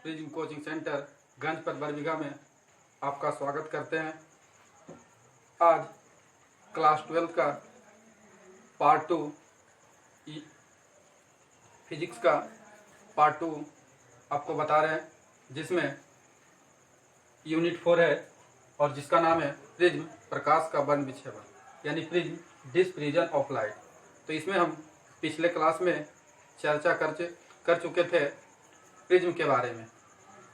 Prism coaching centre गंजपत Barbigha में आपका स्वागत करते हैं। आज क्लास 12 का पार्ट 2 फिजिक्स का पार्ट 2 आपको बता रहे हैं, जिसमें यूनिट 4 है और जिसका नाम है प्रिज्म प्रकाश का वर्ण विक्षेपण, यानी प्रिज्म डिस्पर्जन ऑफ लाइट। तो इसमें हम पिछले क्लास में चर्चा कर चुके थे प्रिज्म के बारे में,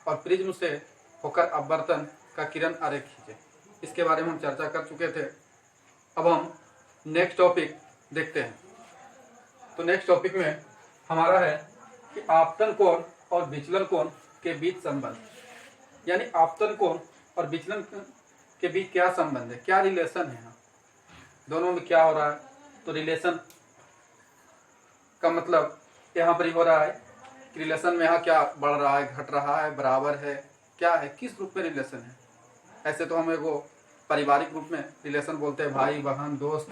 और प्रिज्म से होकर अपवर्तन का किरण आरेख खींचे, इसके बारे में हम चर्चा कर चुके थे। अब हम नेक्स्ट टॉपिक देखते हैं। तो नेक्स्ट टॉपिक में हमारा है कि आपतन कोण और विचलन कोण के बीच संबंध, यानी आपतन कोण और विचलन के बीच क्या संबंध है, क्या रिलेशन है, दोनों में क्या हो रहा है। तो रिलेशन का मतलब यहाँ पर ही हो रहा है कि रिलेशन में यहाँ क्या बढ़ रहा है, घट रहा है, बराबर है, क्या है, किस रूप में रिलेशन है। ऐसे तो हम एगो पारिवारिक रूप में रिलेशन बोलते हैं, भाई बहन दोस्त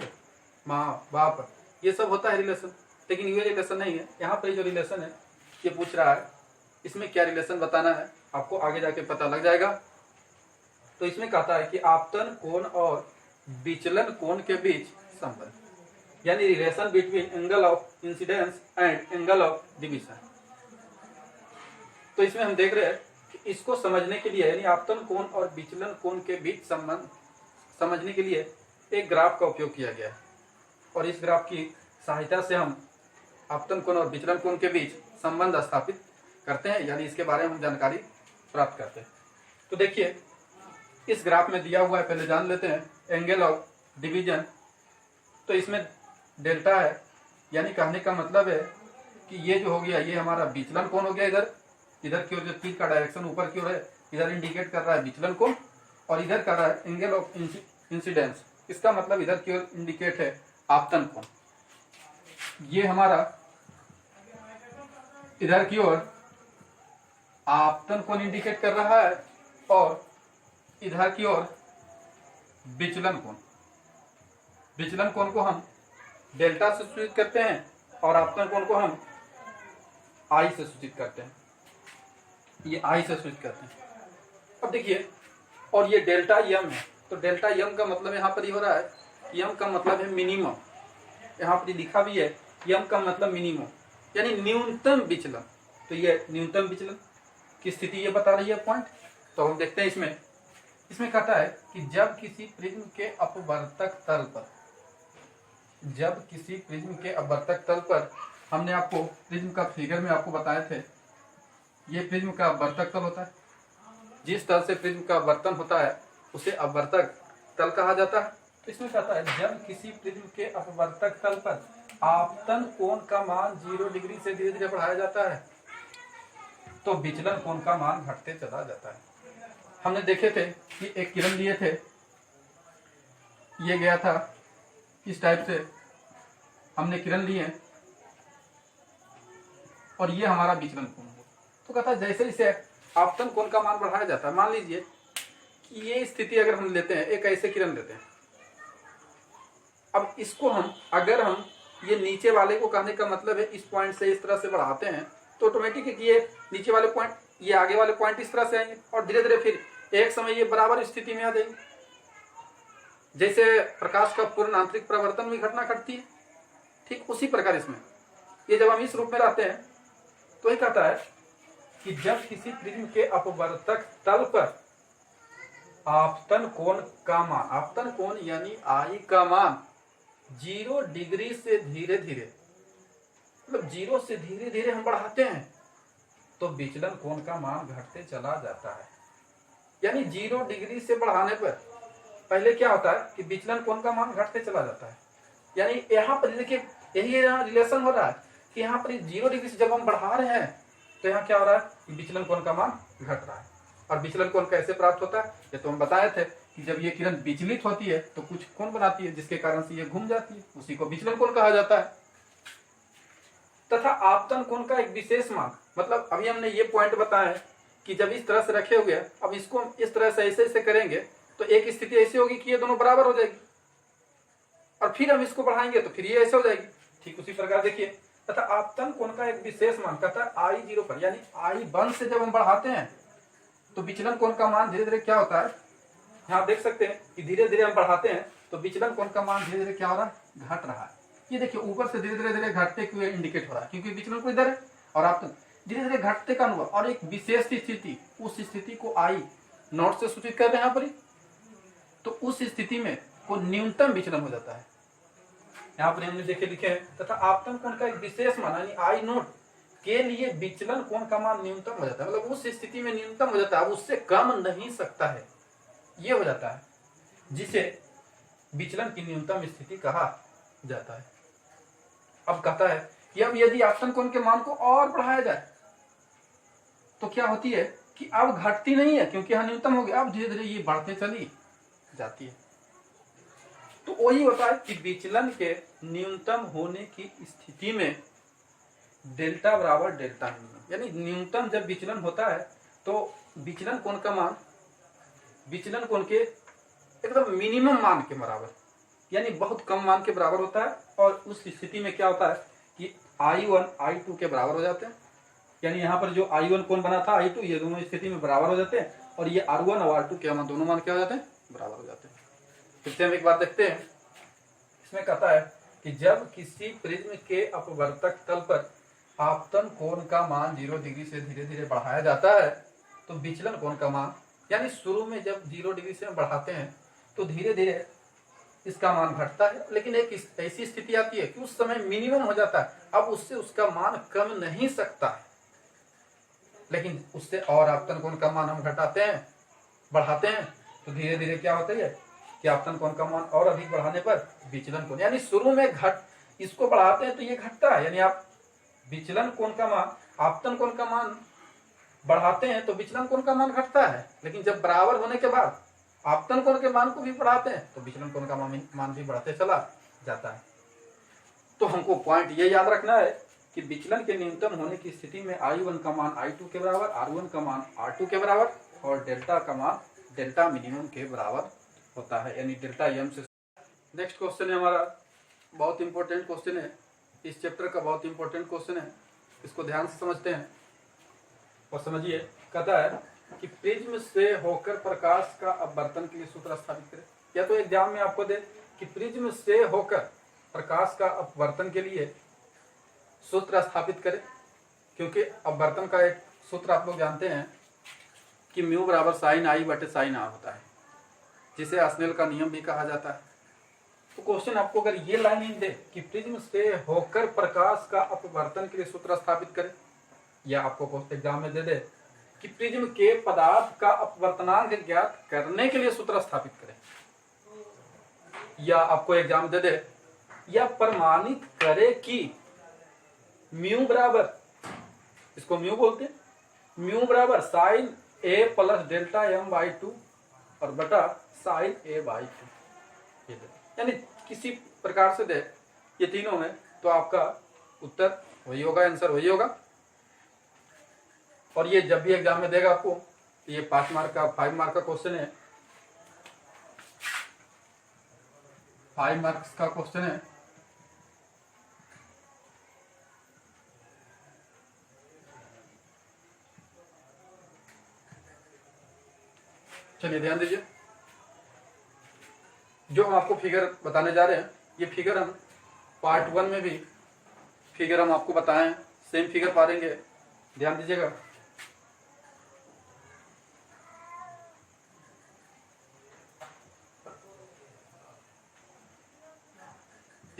माँ बाप, ये सब होता है रिलेशन, लेकिन ये रिलेशन नहीं है। यहाँ पर जो रिलेशन है ये पूछ रहा है, इसमें क्या रिलेशन बताना है आपको आगे जाके पता लग जाएगा। तो इसमें कहता है कि आपतन कोण और विचलन कोण के बीच संबंध, यानी relation between angle of incidence and angle of division. तो इसमें हम देख रहे हैं कि इसको समझने के लिए, यानी आपतन कोण और विचलन कोण के बीच संबंध समझने के लिए एक ग्राफ का उपयोग किया गया है, और इस ग्राफ की सहायता से हम आपतन कोण और विचलन कोण के बीच संबंध स्थापित करते हैं, यानी इसके बारे में हम जानकारी प्राप्त करते हैं। तो देखिए इस ग्राफ में दिया हुआ है, पहले जान लेते हैं एंगल ऑफ डिवीजन। तो इसमें डेल्टा है, यानी कहने का मतलब है कि ये जो हो गया ये हमारा विचलन कोण हो गया, इधर की ओर जो तीर का डायरेक्शन ऊपर की ओर है, इधर इंडिकेट कर रहा है विचलन कोण, और इधर कर रहा है एंगल ऑफ इंसिडेंस, इसका मतलब इधर की ओर इंडिकेट है आपतन कोण। ये हमारा इधर की ओर आपतन कोण इंडिकेट कर रहा है, और इधर की ओर विचलन कोण। विचलन कोण को हम डेल्टा से सूचित करते हैं और आपतन कोण को हम आई से सूचित करते हैं, ये आई से सूचित करते हैं। अब देखिए, और ये डेल्टा यम है, तो डेल्टा यम का मतलब यहाँ पर ही हो रहा है, यम का मतलब है मिनिमम, यहाँ पर लिखा भी है यम का मतलब मिनिमम, यानी न्यूनतम विचलन। तो ये न्यूनतम विचलन की स्थिति ये बता रही है पॉइंट। तो हम देखते हैं इसमें कहता है कि जब किसी प्रिज्म के अपवर्तक तल पर, जब किसी प्रिज्म के अपवर्तक तल पर, हमने आपको प्रिज्म का फिगर में आपको बताए थे, ये प्रिज्म का अपवर्तक तल होता है, जिस तल से प्रिज्म का अपवर्तन होता है उसे अपवर्तक तल कहा जाता है। तो इसमें कहता है जब किसी प्रिज्म के अपवर्तक तल पर आपतन कोण का मान 0 डिग्री से धीरे धीरे बढ़ाया जाता है, तो विचलन कोण का मान घटते चला जाता है। हमने देखे थे कि एक किरण लिए थे, ये गया था इस टाइप से, हमने किरण लिए और ये हमारा विचलन कोण है। तो कहता है जैसे जैसे आपतन कोण का मान बढ़ाया जाता है, मान लीजिए कि ये स्थिति अगर हम लेते हैं, एक ऐसे किरण लेते हैं, अब इसको हम अगर हम ये नीचे वाले को कहने का मतलब है इस पॉइंट से इस तरह से बढ़ाते हैं, तो ऑटोमेटिक है कि ये नीचे वाले पॉइंट, ये आगे वाले पॉइंट इस तरह से आएंगे, और धीरे धीरे फिर एक समय ये बराबर स्थिति में आ जाएंगे, जैसे प्रकाश का पूर्ण आंतरिक प्रवर्तन में घटना घटती है, ठीक उसी प्रकार इसमें ये जब हम इस रूप में रहते हैं, तो ये कहता है कि जब किसी प्रिज्म के अपवर्तक तल पर आपतन कोण का मान, आपतन कोण यानी आई का मान 0 डिग्री से धीरे धीरे, मतलब 0 से धीरे धीरे हम बढ़ाते हैं, तो विचलन कोण का मान घटते चला जाता है। यानी 0 डिग्री से बढ़ाने पर पहले क्या होता है कि विचलन कोण का मान घटते चला जाता है। यानी यहाँ पर देखिए यही रिलेशन हो रहा है कि यहाँ पर 0 डिग्री से जब हम बढ़ा रहे हैं, तो यहाँ क्या हो रहा है कि विचलन कोण का मान घट रहा है। और विचलन कोण कैसे प्राप्त होता है, ये तो हम बताए थे कि जब ये किरण विचलित होती है तो कुछ कोण बनाती है, जिसके कारण से ये घूम जाती है, उसी को विचलन कोण कहा जाता है। तथा आपतन कोण का एक विशेष मान, मतलब अभी हमने ये पॉइंट बताया कि जब इस तरह से रखे हुए, अब इसको इस तरह से ऐसे करेंगे तो एक स्थिति ऐसी होगी कि ये दोनों बराबर हो जाएगी, और फिर हम इसको बढ़ाएंगे तो फिर ये ऐसे हो जाएगी। ठीक उसी प्रकार देखिए तथा आपतन कोण का एक विशेष मान कहता है आई 0 पर, यानी आई 1 से जब हम बढ़ाते हैं तो विचलन कोण का मान धीरे धीरे क्या होता है, यहाँ देख सकते हैं कि धीरे धीरे हम बढ़ाते हैं तो विचलन कोण का मान धीरे धीरे क्या हो रहा है, घट रहा है। ये देखिए ऊपर से धीरे धीरे धीरे घटते हुए इंडिकेट हो रहा है, क्योंकि विचलन को इधर है और आपतन धीरे धीरे घटते का अनुभव, और एक विशेष स्थिति, उस स्थिति को आई नोट से सूचित कर रहे हैं यहाँ पर। तो उस स्थिति में को न्यूनतम विचलन हो जाता है। यहाँ पर हमने देखे लिखे हैं तथा आपतन कोण का एक विशेष मान यानी आई नोट के लिए विचलन कोण का मान न्यूनतम हो जाता है, मतलब उस स्थिति में न्यूनतम हो जाता है, उससे कम नहीं सकता है, ये हो जाता है, जिसे विचलन की न्यूनतम स्थिति कहा जाता है। अब कहता है कि अब यदि आपतन कोण के मान को और बढ़ाया जाए तो क्या होती है कि अब घटती नहीं है, क्योंकि यहाँ न्यूनतम हो गया, अब धीरे धीरे ये बढ़ते चली जाती है। तो वही होता है कि विचलन के न्यूनतम होने की स्थिति में डेल्टा बराबर डेल्टा मिनिमम, यानी न्यूनतम जब विचलन होता है तो विचलन कोण का मान विचलन कोण के एकदम मिनिमम मान के बराबर, यानी बहुत कम मान के बराबर होता है, और उस स्थिति में क्या होता है कि I1 I2 के बराबर हो जाते हैं, यानी यहाँ पर जो I1 कोण बना था I2, ये दोनों स्थिति में बराबर हो जाते हैं, और ये R1 और R2 के मान दोनों मान क्या हो जाते हैं, बराबर हो जाते हैं। फिर से हम एक बात देखते हैं, इसमें कहता है कि जब किसी प्रिज्म के अपवर्तक तल पर आपतन कोण का मान 0 डिग्री से धीरे धीरे बढ़ाया जाता है तो विचलन कोण का मान, यानी शुरू में जब 0 डिग्री से हम बढ़ाते हैं तो धीरे धीरे इसका मान घटता है, लेकिन एक ऐसी स्थिति आती है कि उस समय मिनिमम हो जाता है, अब उससे उसका मान कम नहीं सकता है, लेकिन उससे और आपतन कोण का मान हम घटाते हैं, बढ़ाते हैं तो धीरे धीरे क्या होता है कि आपतन कोण का मान और अधिक बढ़ाने पर विचलन कोण, यानी शुरू में इसको बढ़ाते हैं तो ये घटता है, यानी आप विचलन कोण का मान आपतन कोण का मान बढ़ाते हैं तो विचलन कोण का मान घटता है, लेकिन जब बराबर होने के बाद आपतन कोण के मान को भी बढ़ाते हैं तो विचलन कोण का मान भी बढ़ते चला जाता है। तो हमको पॉइंट ये याद रखना है कि विचलन के न्यूनतम होने की स्थिति में I1 का मान I2 के बराबर, R1 का मान R2 के बराबर और डेल्टा का मान डेल्टा मिनिमम के बराबर होता है, यानी डेल्टा m से। नेक्स्ट क्वेश्चन है हमारा, बहुत इंपॉर्टेंट क्वेश्चन है, इस चैप्टर का बहुत इंपॉर्टेंट क्वेश्चन है, इसको ध्यान से समझते हैं और समझिए। कहता है कि प्रिज्म से होकर प्रकाश का अपवर्तन के लिए सूत्र स्थापित करें, या तो एग्जाम में आपको दे कि प्रिज्म से होकर प्रकाश का अपवर्तन के लिए सूत्र स्थापित करें, क्योंकि अपवर्तन का एक सूत्र आप लोग जानते हैं कि म्यू बराबर साइन आई बटे साइन आर होता है, जिसे स्नेल का नियम भी कहा जाता है। तो क्वेश्चन आपको अगर ये लाइन दे कि प्रिज्म से होकर प्रकाश का अपवर्तन के लिए सूत्र स्थापित करें, या आपको एग्जाम में दे दे कि प्रिज्म के पदार्थ का अपवर्तनांक ज्ञात करने के लिए सूत्र स्थापित करें, या आपको एग्जाम दे दे या प्रमाणित करे कि म्यू बराबर, इसको म्यू बोलते हैं, म्यू बराबर sine A plus delta M by 2 और बटा साइन ए बाई 2, यानी किसी प्रकार से दे ये तीनों में, तो आपका उत्तर वही होगा, आंसर वही होगा। और ये जब भी एग्जाम में देगा आपको, ये 5 मार्क का 5 मार्क का क्वेश्चन है, 5 मार्क्स का क्वेश्चन है। चलिए ध्यान दीजिए, जो हम आपको फिगर बताने जा रहे हैं, ये फिगर हम पार्ट 1 में भी फिगर हम आपको बताए हैं, सेम फिगर पाएंगे, ध्यान दीजिएगा।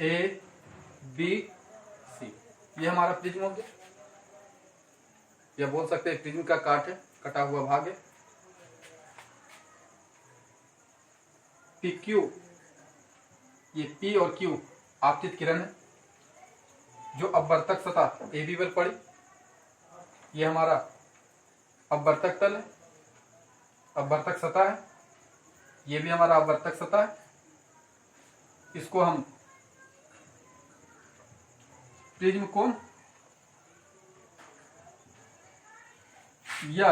ए बी सी, ये हमारा प्रिज्म हो गया, या बोल सकते हैं प्रिज्म का काट है, कटा हुआ भाग है। पी क्यू, ये पी और क्यू आपतित किरण है, जो अपवर्तक सतह ए बी पर पड़ी, ये हमारा अपवर्तक तल है, अपवर्तक सतह है, ये भी हमारा अपवर्तक सतह है। इसको हम प्रिज्म कोण या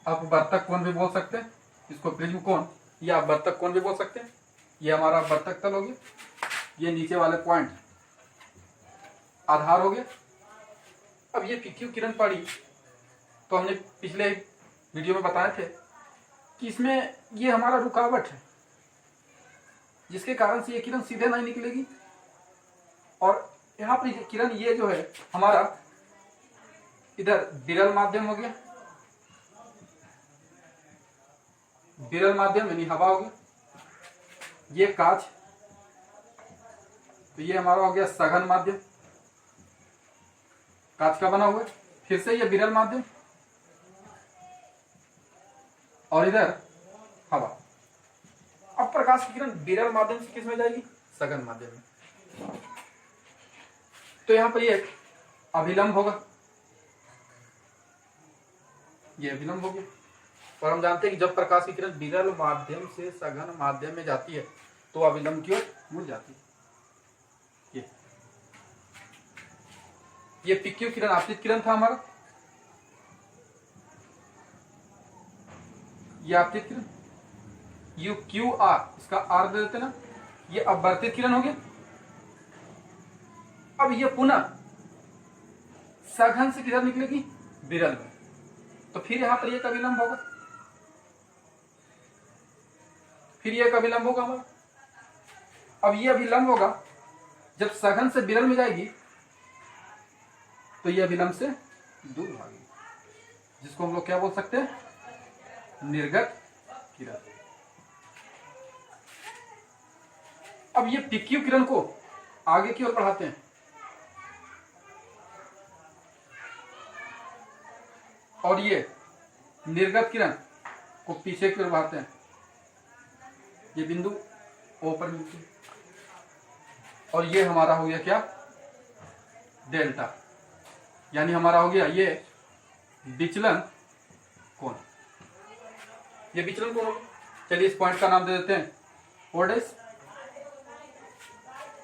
अपवर्तक कोण भी बोल सकते हैं, इसको प्रिज्म कोण या अपवर्तक कोण भी बोल सकते हैं। ये हमारा वर्तक तल हो गया, ये नीचे वाले पॉइंट आधार हो गया। अब ये PQ किरण पड़ी तो हमने पिछले वीडियो में बताए थे कि इसमें ये हमारा रुकावट है, जिसके कारण से ये किरण सीधे नहीं निकलेगी। और यहाँ पर किरण ये जो है हमारा इधर विरल माध्यम हो गया, विरल माध्यम यानी हवा हो गया, ये कांच, तो ये हमारा हो गया सघन माध्यम, कांच का बना हुआ है। फिर से ये विरल माध्यम और इधर हवा। अब प्रकाश की किरण विरल माध्यम से किस में जाएगी? सघन माध्यम में। तो यहां पर ये अभिलंब होगा, ये अभिलंब हो गया। और हम जानते हैं कि जब प्रकाश की किरण विरल माध्यम से सघन माध्यम में जाती है तो अभिलंब की ओर मुड़ जाती है। ये PQ किरण आपतित किरण था हमारा, ये आपतित किरण, UQR, इसका R दे देते ना, ये अपवर्तित किरण हो गया। अब ये पुनः सघन से किरण निकलेगी विरल में, तो फिर यहां पर एक अभिलंब होगा, फिर ये एक अभिलंब होगा हमारा। अब ये अभिलंब होगा जब सघन से विरल में जाएगी तो ये अभिलंब से दूर भागेगी, जिसको हम लोग क्या बोल सकते हैं? निर्गत किरण। अब ये PQ किरण को आगे की ओर बढ़ाते हैं और ये निर्गत किरण को पीछे की ओर बढ़ाते हैं, ये बिंदु O पर मिलती है और ये हमारा हो गया क्या? डेल्टा, यानी हमारा हो गया ये विचलन कोण। ये विचलन कोण। चलिए इस पॉइंट का नाम दे देते हैं O',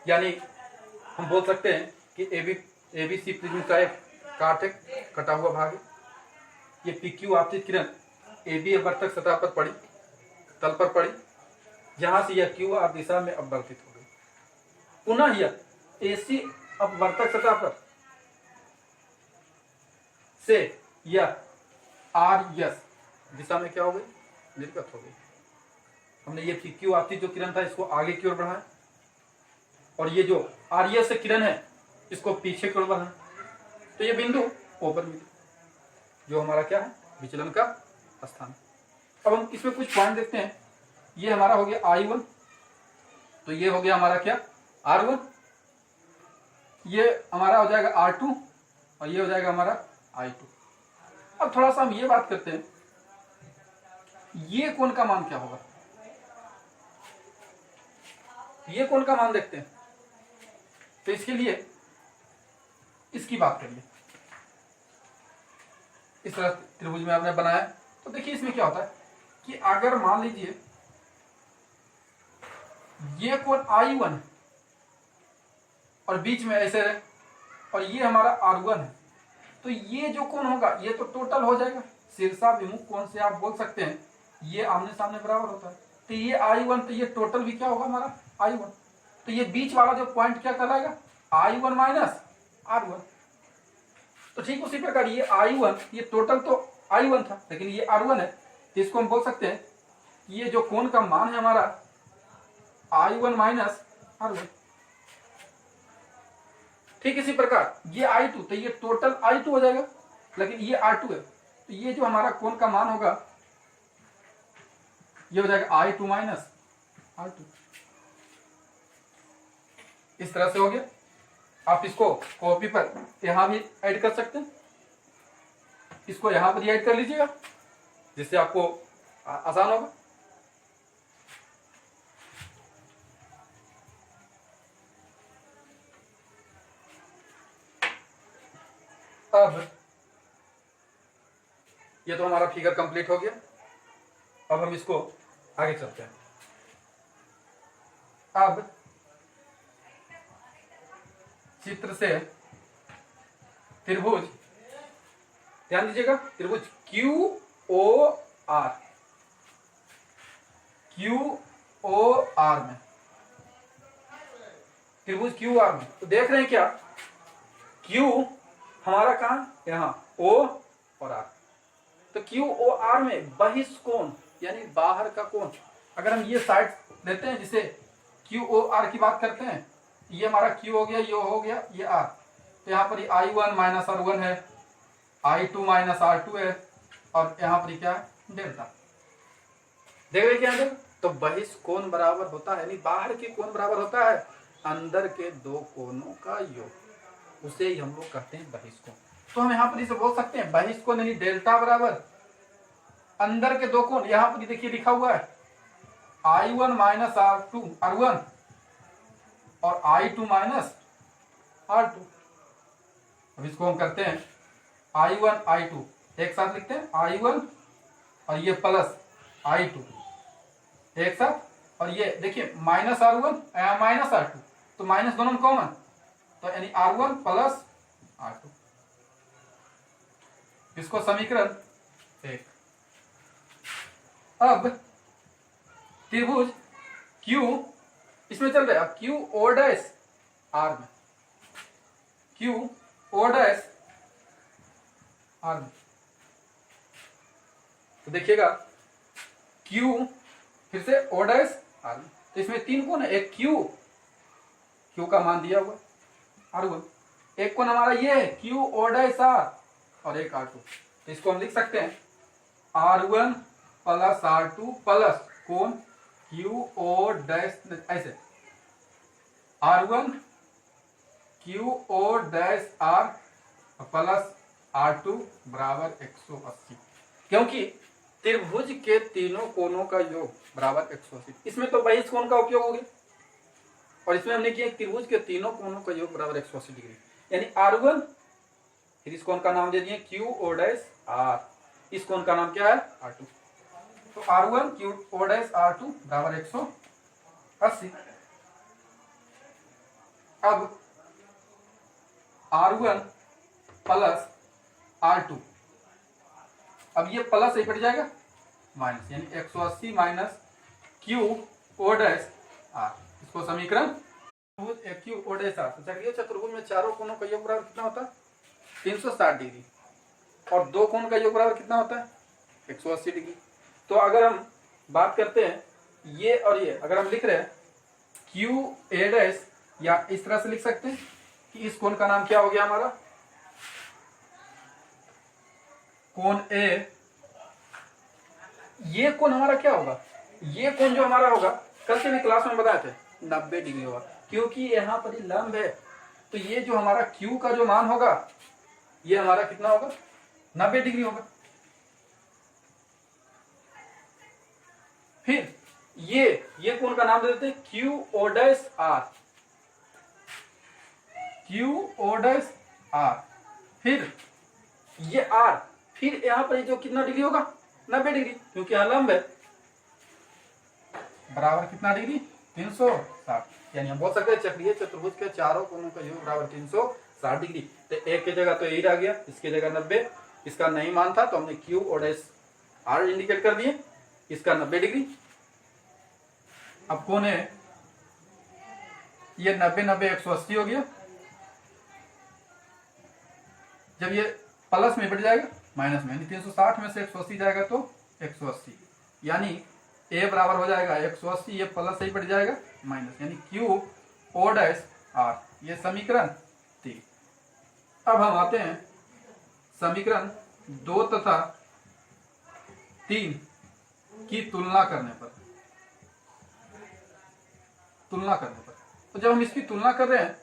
यानी हम बोल सकते हैं कि ABC प्रिज्म का एक काट है, कटा हुआ भाग है। ये PQ आपतित किरण AB अपवर्तक सतह पर पड़ी, तल पर पड़ी, जहां से यह QR दिशा में अपवर्तित हो गई। पुनः यह AC अपवर्तक सतह पर से यह RS दिशा में क्या हो गई? निर्गत हो गई। हमने ये PQ आपतित जो किरण था इसको आगे की ओर बढ़ाया और ये जो RS से किरण है इसको पीछे की ओर बढ़ाया, तो ये बिंदु O पर मिली, जो हमारा क्या है? विचलन का स्थान। अब हम इसमें कुछ पॉइंट देखते हैं। ये हमारा हो गया I1, तो ये हो गया हमारा क्या? R1, ये हमारा हो जाएगा R2 और ये हो जाएगा हमारा I2। अब थोड़ा सा हम ये बात करते हैं, ये कोण का मान क्या होगा? ये कोण का मान देखते हैं। तो इसके लिए इसकी बात करिए। इस तरह त्रिभुज में आपने बनाया, तो देखिए इसमें क्या होता है कि अगर मान लीजिए ये कोण I1 है और बीच में ऐसे रहे और ये हमारा R1 है, तो ये जो कोण होगा ये तो टोटल हो जाएगा। शीर्षाभिमुख कोण से आप बोल सकते हैं ये आमने सामने बराबर होता है, तो ये I1, तो ये टोटल भी क्या होगा हमारा? I1। तो ये बीच वाला जो पॉइंट क्या कहलाएगा? I1 minus R1। तो ठीक उसी प्रकार ये I1, ये टोटल तो I1 था लेकिन ये R1 है, तो इसको हम बोल सकते हैं ये जो कोण का मान है हमारा I1 माइनस R1। ठीक इसी प्रकार ये I2, तो ये टोटल I2 हो जाएगा, लेकिन ये R2 है, तो ये जो हमारा कोण का मान होगा ये हो जाएगा I2 माइनस R2। इस तरह से हो गया। आप इसको कॉपी पर यहां भी ऐड कर सकते हैं, इसको यहां पर ऐड कर लीजिएगा जिससे आपको आसान होगा। अब ये तो हमारा फिगर कंप्लीट हो गया। अब हम इसको आगे चलते हैं। अब चित्र से त्रिभुज, ध्यान दीजिएगा, त्रिभुज QOR में त्रिभुज क्यू आर में। तो देख रहे हैं क्या, क्यू हमारा कहाँ, यहाँ ओ और आर। तो क्यू ओ आर में बहिष्कोण यानी बाहर का कोण, अगर हम ये साइड लेते हैं जिसे क्यू ओ आर की बात करते हैं, ये हमारा क्यू हो गया, ये हो गया, ये आर। तो यहाँ पर I1 माइनस R1 है, I2 माइनस R2 है, और यहाँ पर क्या है, डेल्टा। देख रहे क्या अंदर, तो बहिष्कोण बराबर होता है, यानी बाहर के कोण बराबर होता है अंदर के दो कोणों का योग, उसे ही हम लोग कहते हैं बहिष्कोण। तो हम यहाँ पर इसे बोल सकते हैं बहिष्कोण यानी डेल्टा बराबर अंदर के दो कोण। यहाँ पर देखिए लिखा हुआ है I1 माइनस R1 और I2 माइनस R2। अब इसको हम करते हैं I1 I2 एक साथ लिखते हैं, I1 और ये प्लस I2 एक साथ, और ये देखिए माइनस R1 माइनस R2, तो माइनस दोनों में कॉमन, तो यानी R1 प्लस R2। इसको समीकरण 1। अब त्रिभुज Q इसमें चल रहा है, Q O डैश R में, Q O डैश R में। तो देखिएगा Q फिर से O डैश R में, तो इसमें तीन कोण है, एक Q का मान दिया हुआ R1, एक कोण हमारा ये है Q O डैश R और एक R2। तो इसको हम लिख सकते हैं R1 प्लस R2 प्लस कोण Q O डैश, ऐसे R1 Q O dash R plus R2 बराबर 180, क्योंकि त्रिभुज के तीनों कोणों का योग बराबर 180। इसमें तो बहिष्कोण का उपयोग हो गया, और इसमें हमने किया त्रिभुज के तीनों कोणों का योग बराबर 180 डिग्री, यानी R1, फिर इस कोण का नाम दे दिए Q O डैश R, इस कोण का नाम क्या है R2। तो R1 Q O dash R2 बराबर 180। अब R1 प्लस R2, अब ये प्लस से कट जाएगा माइनस, यानी 180 minus Q O dash R, इसको समीकरण Q O डैश R। चलिए चतुर्भुज में चारों कोणों का योग बराबर कितना होता है 360 डिग्री, और दो कोण का योग बराबर कितना होता है 180 डिग्री। तो अगर हम बात करते हैं ये और ये, अगर हम लिख रहे हैं Q A डैश, या इस तरह से लिख सकते हैं कि इस कोण का नाम क्या हो गया हमारा कोण A, ये कोण हमारा क्या होगा, ये कोण जो हमारा होगा कल से भी क्लास में बताए थे 90 डिग्री होगा, क्योंकि यहाँ पर लंब है। तो ये जो हमारा Q का जो मान होगा ये हमारा कितना होगा 90 डिग्री होगा। फिर ये कोण का नाम दे देते हैं Q O dash R, Q O dash R, फिर ये R, फिर यहां पर जो कितना डिग्री होगा 90 डिग्री, क्योंकि यहां लंब है, बराबर कितना डिग्री 360, यानी हम बोल सकते हैं चक्रीय चतुर्भुज के चारों कोणों का योग बराबर 360 डिग्री। तो एक की जगह तो यही रह गया, इसकी जगह 90, इसका नहीं मान था तो हमने Q O dash R indicate कर दिए, इसका 90 डिग्री। अब कोण है ये 90 90 180 हो गया, जब ये प्लस में बढ़ जाएगा माइनस में, यानी 360 में से 180 जाएगा तो 180, यानी A बराबर हो जाएगा 180, ये प्लस से ही बढ़ जाएगा माइनस, यानी Q O डैश R, ये समीकरण 3। अब हम आते हैं समीकरण 2 तथा 3 की तुलना करने पर। तो जब हम इसकी तुलना कर रहे हैं,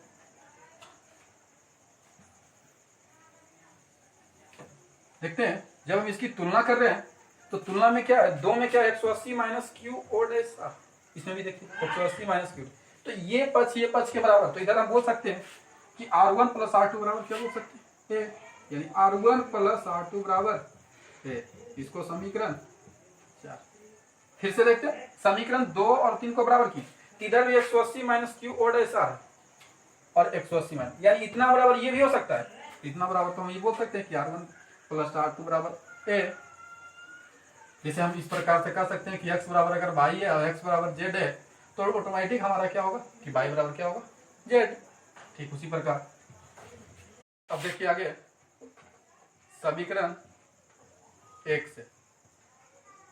देखते हैं जब हम इसकी तुलना कर रहे हैं तो तुलना में क्या है, दो में क्या 180 minus Q O dash R, इसमें भी देखिए 180 माइनस Q, तो ये पक्ष के बराबर, तो इधर हम बोल सकते हैं कि R1 प्लस R2 बराबर क्या बोल सकते हैं, यानी R1 प्लस R2 बराबर है, इसको समीकरण 4। फिर से देखते हैं समीकरण 2 और 3 को बराबर किए, इधर भी 180 minus Q O dash R और 180 माइनस, यानी इतना बराबर ये भी हो सकता है, इतना बराबर तो हम ये बोल सकते हैं कि R1 प्लस R2 बराबर A। जैसे हम इस प्रकार से कह सकते हैं कि x बराबर अगर y है और x बराबर z है, तो ऑटोमेटिक हमारा क्या होगा कि y बराबर क्या होगा जेड। ठीक उसी प्रकार अब देखिए आगे समीकरण 1 से।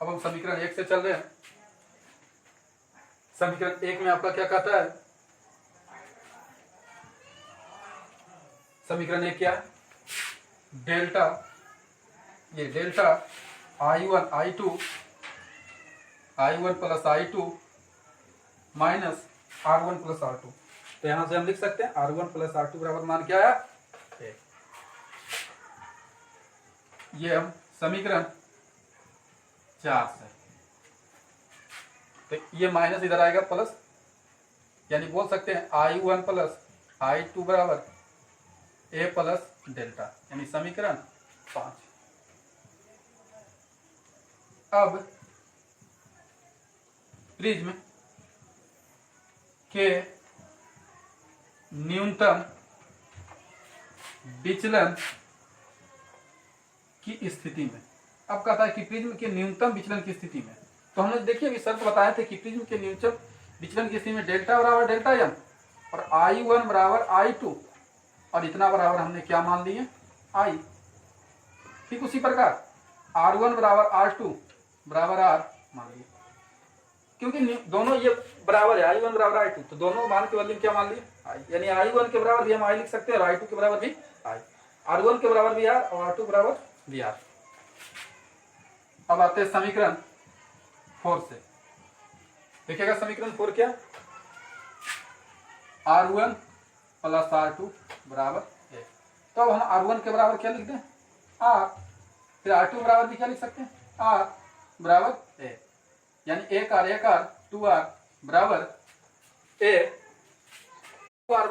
अब हम समीकरण 1 से चल रहे हैं। समीकरण 1 में आपका क्या कहता है? समीकरण 1 क्या है? डेल्टा, ये delta I1 plus I2 minus R1 plus R2। तो यहां से हम लिख सकते हैं R1 प्लस R2 बराबर मान क्या है? 1। ये हम समीकरण 4 से, तो ये माइनस इधर आएगा प्लस, यानी बोल सकते हैं I1 प्लस I2 बराबर A प्लस डेल्टा, यानी समीकरण 5। अब प्रिज्म के न्यूनतम विचलन की स्थिति में, अब कहता है कि प्रिज्म के न्यूनतम विचलन की स्थिति में, तो हमने देखिए अभी शर्त बताए थे कि प्रिज्म के न्यूनतम विचलन की स्थिति में डेल्टा बराबर डेल्टा एम और I1 बराबर I2 और इतना बराबर हमने क्या मान लिए? I। ठीक उसी प्रकार R1 बराबर R2 बराबर R मान लिए, क्योंकि दोनों ये बराबर है, I1 बराबर I2, तो दोनों मान के वैल्यू क्या मान लिए? I, यानी I1 के बराबर भी हम I लिख सकते हैं और I2 के बराबर भी I, R1 के बराबर भी R और R2 बराबर भी R। अब आते हैं समीकरण 4 से। देखिएगा समीकरण 4 क्या? R1 प्लस R2 बराबर 1। तो अब हम R1 के बराबर क्या लिख दें? R। फिर R2 बराबर भी क्या लिख सकते हैं? R बराबर 1, यानी 1R 2R बराबर A। R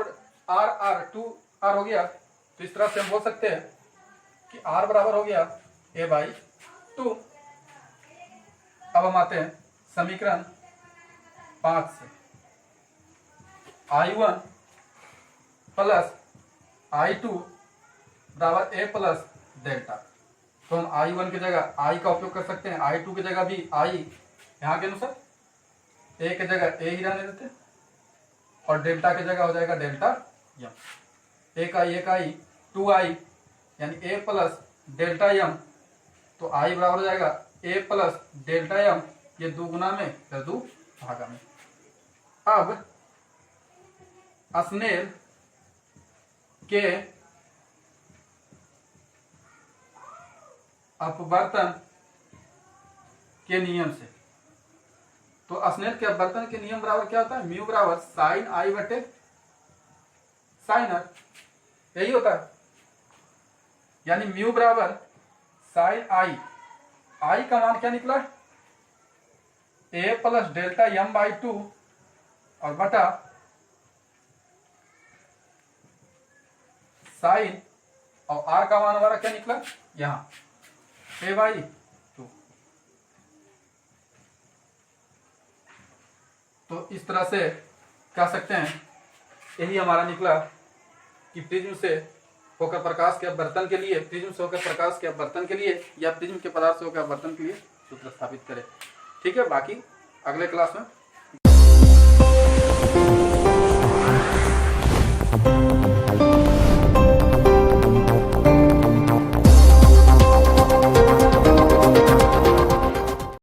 2R हो गया, तो इस तरह से हम बोल सकते हैं कि R बराबर हो गया A/2। अब हम आते हैं समीकरण 5 से। I1 प्लस I2 बराबर A प्लस डेल्टा, तो हम I1 की जगह I का उपयोग कर सकते हैं, I2 की जगह भी I, यहाँ के अनुसार A की जगह A ही रहने देते हैं और डेल्टा की जगह हो जाएगा डेल्टा यम। एक आई 2I, यानी A प्लस डेल्टा यम, तो I बराबर हो जाएगा A प्लस डेल्टा यम, ये 2 गुना में फिर 2 भागा में। अब स्नेल के अपवर्तन के नियम से, तो स्नेल के अपवर्तन के नियम बराबर क्या होता है? म्यू बराबर साइन I बटे साइन R, यही होता है, यानी म्यू बराबर साइन I का मान क्या निकला? A प्लस डेल्टा M/2 और बटा साइन, और R का मान हमारा क्या निकला? यहाँ A/2। तो इस तरह से कह सकते हैं, यही हमारा निकला कि प्रिज्म से होकर प्रकाश के अपवर्तन के लिए, प्रिज्म से होकर प्रकाश के अपवर्तन के लिए या प्रिज्म के पदार्थ से होकर अपवर्तन के लिए सूत्र स्थापित करें। ठीक है, बाकी अगले क्लास में